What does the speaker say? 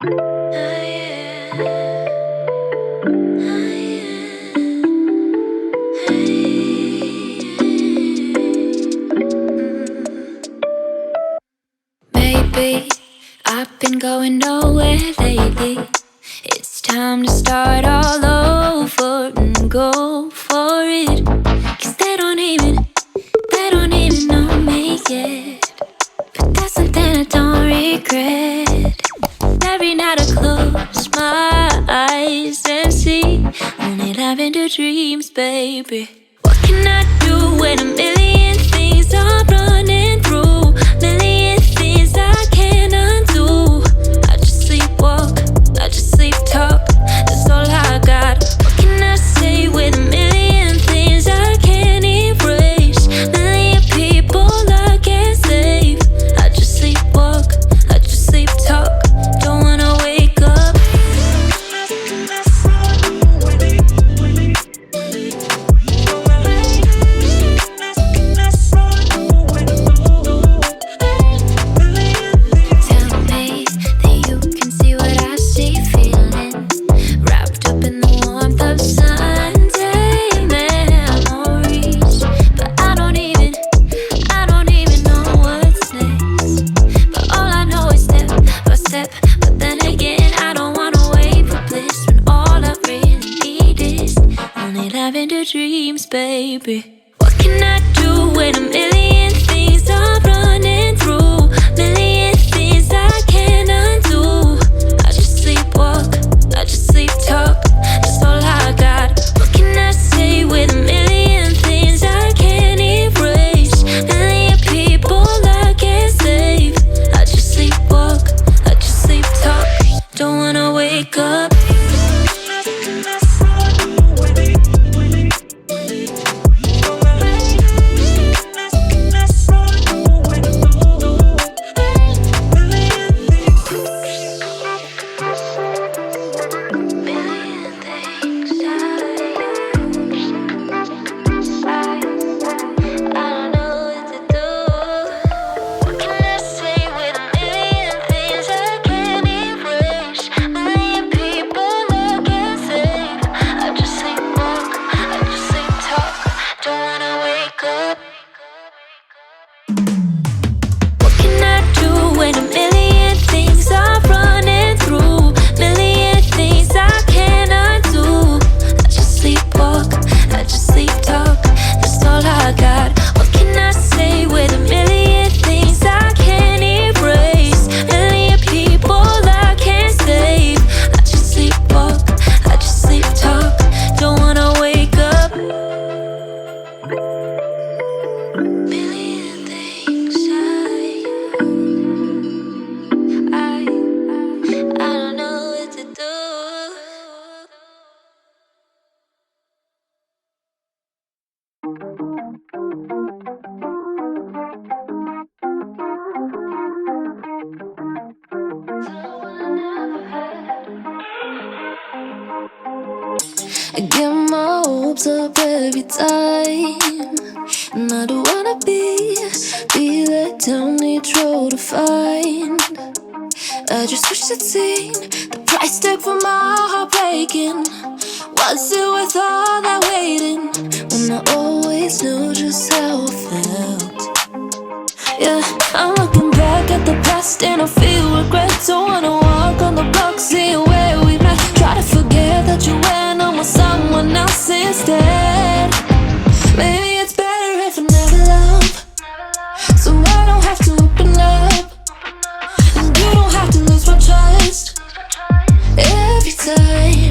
Maybe I've been going nowhere lately. It's time to start all over and go for it. 'Cause they don't even know me yet. But that's something I don't regret. Every night I close my eyes and see only lavender dreams, baby. What can I do when a million things are running through? Million things I can't undo. I just sleepwalk, I just sleep talk. That's all I got. What can I say with a million things I can't erase? Million people I can't save. I just sleepwalk, I just sleep talk. Don't wanna wake up. Tell me that you can see what I see, feeling wrapped up in the warmth of Sunday memories. But I don't even know what's next. But all I know is step by step. But then again, I don't wanna wait for bliss when all I really need is only lavender dreams, baby. What can I do when a million things are running through? Million things I can't undo. I just sleepwalk, I just sleep talk. That's all I got. What can I say with a million things I can't erase? Million people I can't save. I just sleepwalk, I just sleep talk. Don't wanna wake up. I get my hopes up every time, and I don't wanna be let down, each road to find. I just wish I'd seen the price tag for my heart breaking. Was it worth all that waiting, when I always knew just how I felt? Yeah, I'm looking back at the past and I feel regret. Don't wanna walk on the block, see where we met. Try to forget that you went on with someone else instead. Maybe it's better if I never love, so I don't have to open up, and you don't have to lose my trust every time.